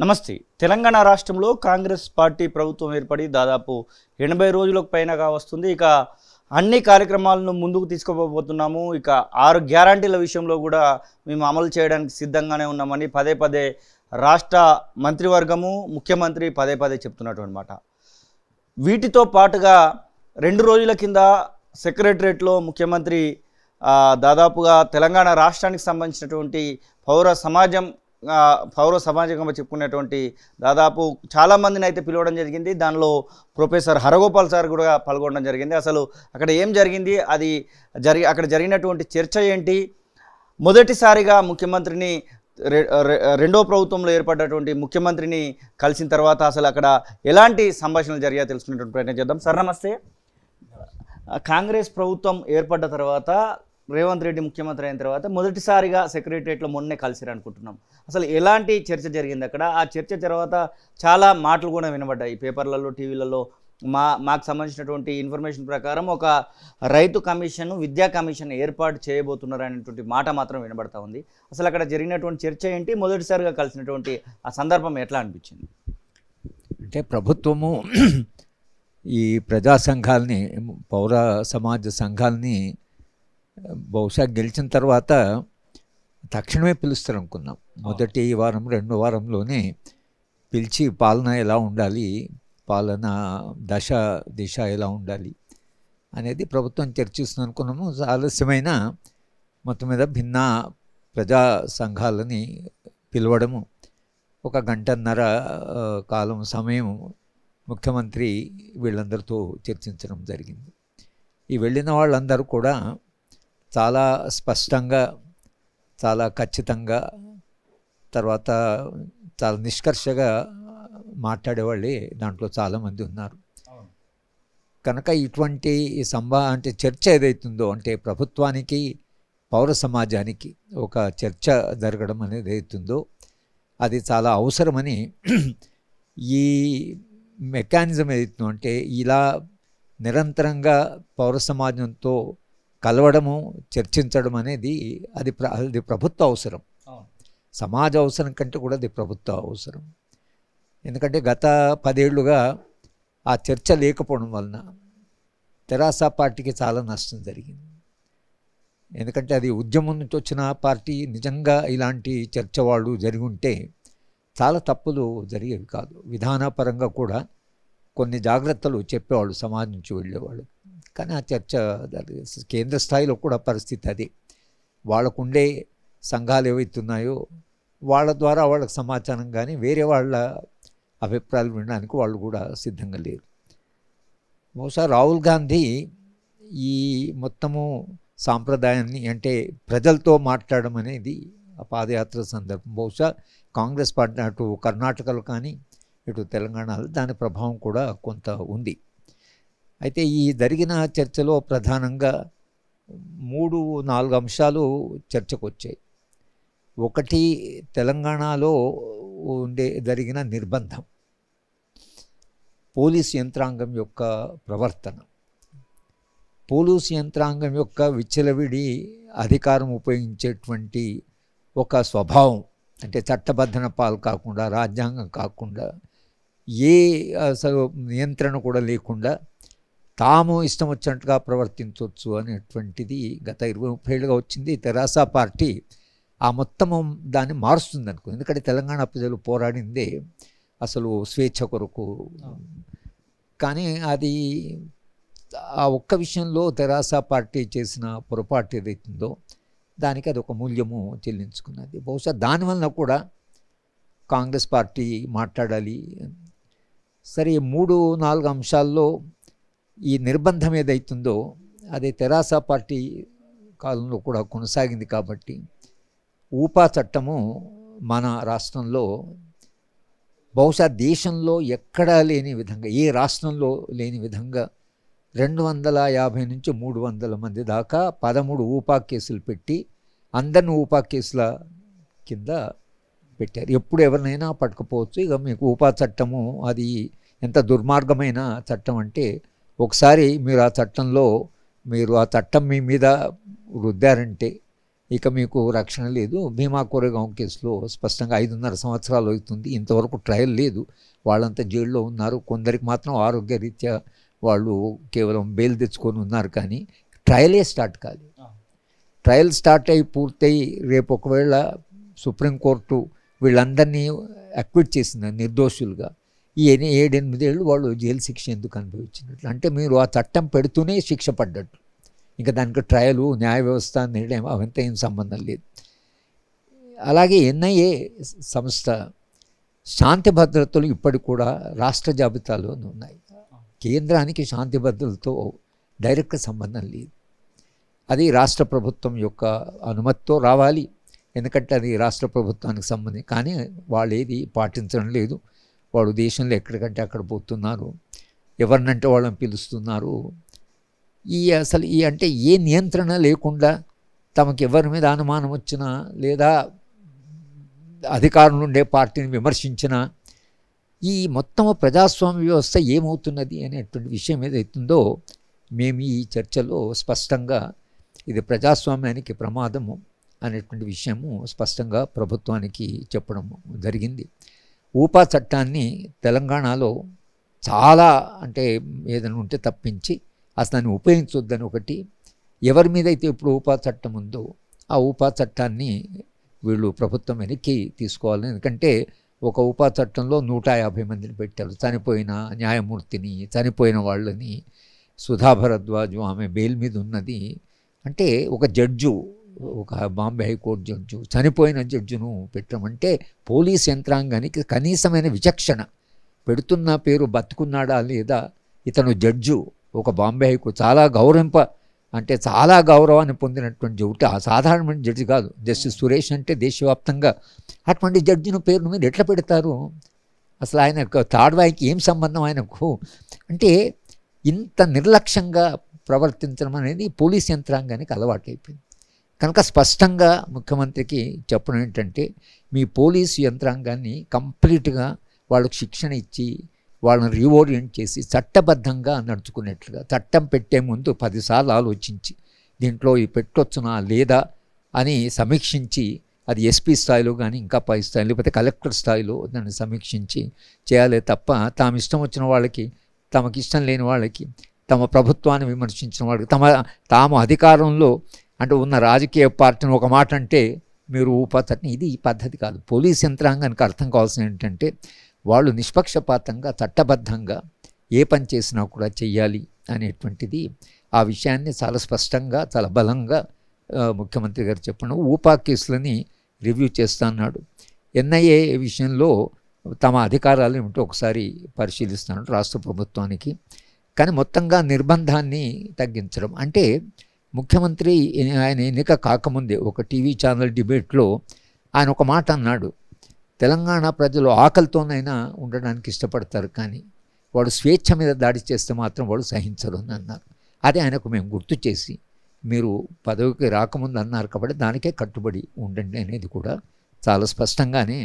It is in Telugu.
నమస్తే. తెలంగాణ రాష్ట్రంలో కాంగ్రెస్ పార్టీ ప్రభుత్వం ఏర్పడి దాదాపు 80 రోజులకు పైనగా వస్తుంది. ఇక అన్ని కార్యక్రమాలను ముందుకు తీసుకుపోతున్నాము. ఇక 6 గ్యారంటీల విషయంలో కూడా మేము అమలు చేయడానికి సిద్ధంగానే ఉన్నామని పదే పదే రాష్ట్ర మంత్రివర్గము, ముఖ్యమంత్రి పదే పదే చెప్తున్నటువంటి మాట. వీటితో పాటుగా 2 రోజుల కింద సెక్రటరేట్లో ముఖ్యమంత్రి దాదాపుగా తెలంగాణ రాష్ట్రానికి సంబంధించినటువంటి పౌర సమాజంగా చెప్పుకునేటువంటి దాదాపు చాలామందిని అయితే పిలవడం జరిగింది. దానిలో ప్రొఫెసర్ హరగోపాల్ సార్ కూడా పాల్గొనడం జరిగింది. అసలు అక్కడ ఏం జరిగింది, అక్కడ జరిగినటువంటి చర్చ ఏంటి, మొదటిసారిగా ముఖ్యమంత్రిని రెండో ప్రభుత్వంలో ఏర్పడ్డటువంటి ముఖ్యమంత్రిని కలిసిన తర్వాత అసలు అక్కడ ఎలాంటి సంభాషణలు జరిగాయో తెలుసుకునేటువంటి ప్రయత్నం చేద్దాం. సార్ నమస్తే. కాంగ్రెస్ ప్రభుత్వం ఏర్పడ్డ తర్వాత రేవంత్ రెడ్డి ముఖ్యమంత్రి అయిన తర్వాత మొదటిసారిగా సెక్రటరియట్లో మొన్నే కలిసిరు అనుకుంటున్నాం. అసలు ఎలాంటి చర్చ జరిగింది అక్కడ? ఆ చర్చ తర్వాత చాలా మాటలు కూడా వినబడ్డాయి పేపర్లలో, టీవీలలో. మాకు సంబంధించినటువంటి ఇన్ఫర్మేషన్ ప్రకారం ఒక రైతు కమిషన్, విద్యా కమిషన్ ఏర్పాటు చేయబోతున్నారు అనేటువంటి మాట మాత్రం వినబడతా ఉంది. అసలు అక్కడ జరిగినటువంటి చర్చ ఏంటి, మొదటిసారిగా కలిసినటువంటి ఆ సందర్భం ఎట్లా అనిపించింది? అంటే ప్రభుత్వము ఈ ప్రజా సంఘాలని, పౌర సమాజ సంఘాలని బహుశా గెలిచిన తర్వాత తక్షణమే పిలుస్తారు అనుకున్నాం. మొదటి వారం, రెండో వారంలోనే పిలిచి పాలన ఎలా ఉండాలి, పాలన దిశ ఎలా ఉండాలి అనేది ప్రభుత్వం చర్చిస్తుంది అనుకున్నాము. ఆలస్యమైన మొత్తం మీద భిన్న ప్రజా సంఘాలని పిలవడము, 1 గంటన్నర కాలం సమయం ముఖ్యమంత్రి వీళ్ళందరితో చర్చించడం జరిగింది. ఈ వెళ్ళిన వాళ్ళందరూ కూడా చాలా స్పష్టంగా, చాలా ఖచ్చితంగా, తర్వాత చాలా నిష్కర్షగా మాట్లాడేవాళ్ళే దాంట్లో చాలామంది ఉన్నారు. కనుక ఇటువంటి అంటే చర్చ ఏదైతుందో, అంటే ప్రభుత్వానికి పౌర సమాజానికి ఒక చర్చ జరగడం అనేది ఏదైతుందో అది చాలా అవసరమని, ఈ మెకానిజం ఏదైతుందో, అంటే ఇలా నిరంతరంగా పౌర సమాజంతో కలవడము, చర్చించడం అనేది అది ప్రభుత్వ అవసరం. సమాజ అవసరం కంటే కూడా అది ప్రభుత్వ అవసరం. ఎందుకంటే గత 10 ఏళ్లుగా ఆ చర్చ లేకపోవడం వలన తెరాస పార్టీకి చాలా నష్టం జరిగింది. ఎందుకంటే అది ఉద్యమం నుంచి వచ్చిన పార్టీ. నిజంగా ఇలాంటి చర్చ వాళ్ళు జరిగి ఉంటే చాలా తప్పులు జరిగేవి కాదు. విధానపరంగా కూడా కొన్ని జాగ్రత్తలు చెప్పేవాళ్ళు సమాజం నుంచి వెళ్ళేవాళ్ళు. కానీ ఆ చర్చ కేంద్ర స్థాయిలో కూడా పరిస్థితి అది. వాళ్ళకుండే సంఘాలు ఏవైతున్నాయో వాళ్ళ ద్వారా వాళ్ళకి సమాచారం, కానీ వేరే వాళ్ళ అభిప్రాయాలు వినడానికి వాళ్ళు కూడా సిద్ధంగా లేరు. బహుశా రాహుల్ గాంధీ ఈ మొత్తము సాంప్రదాయాన్ని, అంటే ప్రజలతో మాట్లాడడం అనేది ఆ పాదయాత్ర సందర్భం బహుశా కాంగ్రెస్ పార్టీ అటు కర్ణాటకలో కానీ ఇటు తెలంగాణలో దాని ప్రభావం కూడా కొంత ఉంది. అయితే ఈ జరిగిన చర్చలో ప్రధానంగా 3-4 అంశాలు చర్చకు వచ్చాయి. ఒకటి, తెలంగాణలో జరిగిన నిర్బంధం, పోలీస్ యంత్రాంగం యొక్క ప్రవర్తన, పోలీస్ యంత్రాంగం యొక్క విచ్చలవిడి అధికారం ఉపయోగించేటువంటి ఒక స్వభావం. అంటే చట్టబద్ధన పాలు కాకుండా, రాజ్యాంగం కాకుండా, ఏ అసలు నియంత్రణ కూడా లేకుండా తాము ఇష్టం వచ్చినట్టుగా ప్రవర్తించవచ్చు అనేటువంటిది గత 20-30 ఏళ్ళుగా వచ్చింది. తెరాస పార్టీ ఆ మొత్తము దాన్ని మారుస్తుంది అనుకో. ఎందుకంటే తెలంగాణ ప్రజలు పోరాడిందే అసలు స్వేచ్ఛ కొరకు. కానీ అది ఆ ఒక్క విషయంలో తెరాస పార్టీ చేసిన పొరపాటు ఏదైతుందో దానికి అది ఒక మూల్యము చెల్లించుకున్నది. బహుశా దానివల్ల కూడా కాంగ్రెస్ పార్టీ మాట్లాడాలి. సరే, 3-4 అంశాల్లో ఈ నిర్బంధం ఏదైతుందో అది తెరాస పార్టీ కాలంలో కూడా కొనసాగింది. కాబట్టి ఊపా చట్టము మన రాష్ట్రంలో బహుశా దేశంలో ఎక్కడా లేని విధంగా, ఏ రాష్ట్రంలో లేని విధంగా 250 నుంచి 300 మంది దాకా 13 ఊపా కేసులు పెట్టి అందరిని ఊపా కేసుల కింద పెట్టారు. ఎప్పుడు ఎవరినైనా పట్టుకుపోవచ్చు. ఇక మీకు ఊపా చట్టము అది ఎంత దుర్మార్గమైన చట్టం అంటే, ఒకసారి మీరు ఆ చట్టం మీ మీద రుద్దారంటే ఇక మీకు రక్షణ లేదు. భీమా కోరేగాం కేసులో స్పష్టంగా 5.5 సంవత్సరాలు అవుతుంది, ఇంతవరకు ట్రయల్ లేదు, వాళ్ళంతా జైల్లో ఉన్నారు. కొందరికి మాత్రం ఆరోగ్యరీత్యా వాళ్ళు కేవలం బెయిల్ తెచ్చుకొని ఉన్నారు, కానీ ట్రయలే స్టార్ట్ కాలేదు. ట్రయల్ స్టార్ట్ అయ్యి పూర్తయి రేపు ఒకవేళ సుప్రీంకోర్టు వీళ్ళందరినీ అక్విట్ చేసింది నిర్దోషులుగా, ఈ 7-8 ఏళ్ళు వాళ్ళు జైలు శిక్ష ఎందుకు అనుభవించినట్లు? అంటే మీరు ఆ చట్టం పెడుతూనే శిక్ష పడ్డట్టు. ఇంకా దానికి ట్రయలు, న్యాయ వ్యవస్థ నిర్ణయం అవంతా ఏం సంబంధం లేదు. అలాగే ఎన్ఐఏ సంస్థ శాంతి భద్రతలు ఇప్పటికి కూడా రాష్ట్ర జాబితాలోనే ఉన్నాయి. కేంద్రానికి శాంతి భద్రతలతో డైరెక్ట్ సంబంధం లేదు. అది రాష్ట్ర ప్రభుత్వం యొక్క అనుమతితో రావాలి, ఎందుకంటే అది రాష్ట్ర ప్రభుత్వానికి సంబంధించి. కానీ వాళ్ళు ఏది పాటించడం లేదు. వాళ్ళు దేశంలో ఎక్కడికంటే అక్కడ పోతున్నారు, ఎవరినంటే వాళ్ళని పిలుస్తున్నారు. అసలు అంటే ఏ నియంత్రణ లేకుండా తమకు ఎవరి మీద అనుమానం వచ్చినా లేదా అధికారంలో ఉండే పార్టీని విమర్శించినా ఈ మొత్తం ప్రజాస్వామ్య వ్యవస్థ ఏమవుతున్నది అనేటువంటి విషయం ఏదైతుందో మేము ఈ చర్చలో స్పష్టంగా ఇది ప్రజాస్వామ్యానికి ప్రమాదము అనేటువంటి విషయము స్పష్టంగా ప్రభుత్వానికి చెప్పడం జరిగింది. ఊపా చట్టాన్ని తెలంగాణలో చాలా అంటే ఏదైనా ఉంటే తప్పించి అసలు దాన్ని ఉపయోగించొద్దని ఒకటి, ఎవరి మీద అయితే ఇప్పుడు ఊపా చట్టం ఉందో ఆ ఊపా చట్టాన్ని వీళ్ళు ప్రభుత్వం వెనక్కి తీసుకోవాలి. ఎందుకంటే ఒక ఊపా చట్టంలో 150 మందిని పెట్టారు, చనిపోయిన న్యాయమూర్తిని, చనిపోయిన వాళ్ళని. సుధా భరద్వాజు ఆమె బెయిల్ మీద ఉన్నది. అంటే ఒక జడ్జు, ఒక బాంబే హైకోర్టు జడ్జు, చనిపోయిన జడ్జును పెట్టమంటే పోలీస్ యంత్రాంగానికి కనీసమైన విచక్షణ, పెడుతున్న పేరు బతుకున్నాడా లేదా, ఇతను జడ్జు, ఒక బాంబే హైకోర్టు చాలా అంటే చాలా గౌరవాన్ని పొందినటువంటి జడ్జి, ఆ సాధారణమైన జడ్జి కాదు. జస్టిస్ సురేష్ అంటే దేశవ్యాప్తంగా అటువంటి జడ్జిను పేరును మీరు ఎట్లా పెడతారు? అసలు ఆయనకు తాడ్వాయికి ఏం సంబంధం ఆయనకు? అంటే ఇంత నిర్లక్ష్యంగా ప్రవర్తించడం అనేది పోలీస్ యంత్రాంగానికి అలవాటైపోయింది. కనుక స్పష్టంగా ముఖ్యమంత్రికి చెప్పడం ఏంటంటే, మీ పోలీసు యంత్రాంగాన్ని కంప్లీట్గా వాళ్ళకు శిక్షణ ఇచ్చి వాళ్ళని రీఓరియంట్ చేసి చట్టబద్ధంగా నడుచుకునేట్లుగా, చట్టం పెట్టే ముందు 10 సార్లు ఆలోచించి దీంట్లో ఈ పెట్టొచ్చునా లేదా అని సమీక్షించి, అది ఎస్పీ స్థాయిలో కానీ ఇంకా పై స్థాయి లేకపోతే కలెక్టర్ స్థాయిలో దాన్ని సమీక్షించి చేయాలి తప్ప తాము ఇష్టం వచ్చిన వాళ్ళకి, తమకి ఇష్టం లేని వాళ్ళకి, తమ ప్రభుత్వాన్ని విమర్శించిన వాళ్ళకి, తాము అధికారంలో అంటే ఉన్న రాజకీయ పార్టీని ఒక మాట అంటే మీరు ఊపతని, ఇది ఈ పద్ధతి కాదు. పోలీస్ యంత్రాంగానికి అర్థం కావాల్సింది ఏంటంటే, వాళ్ళు నిష్పక్షపాతంగా చట్టబద్ధంగా ఏ పని చేసినా కూడా చెయ్యాలి అనేటువంటిది. ఆ విషయాన్ని చాలా స్పష్టంగా చాలా బలంగా ముఖ్యమంత్రి గారు చెప్పడం. ఊపా కేసులని రివ్యూ చేస్తా అన్నాడు. ఎన్ఐఏ విషయంలో తమ అధికారాలు ఏమిటో ఒకసారి పరిశీలిస్తున్నాడు రాష్ట్ర ప్రభుత్వానికి. కానీ మొత్తంగా నిర్బంధాన్ని తగ్గించడం అంటే, ముఖ్యమంత్రి ఆయన ఎన్నిక కాకముందే ఒక టీవీ ఛానల్ డిబేట్లో ఆయన ఒక మాట అన్నాడు, తెలంగాణ ప్రజలు ఆకలితోనైనా ఉండడానికి ఇష్టపడతారు, కానీ వాడు స్వేచ్ఛ మీద దాడి చేస్తే మాత్రం వాడు సహించరు అని అన్నారు. అదే ఆయనకు మేము గుర్తు చేసి, మీరు పదవికి రాకముందు అన్నారు కాబట్టి దానికే కట్టుబడి ఉండండి అనేది కూడా చాలా స్పష్టంగానే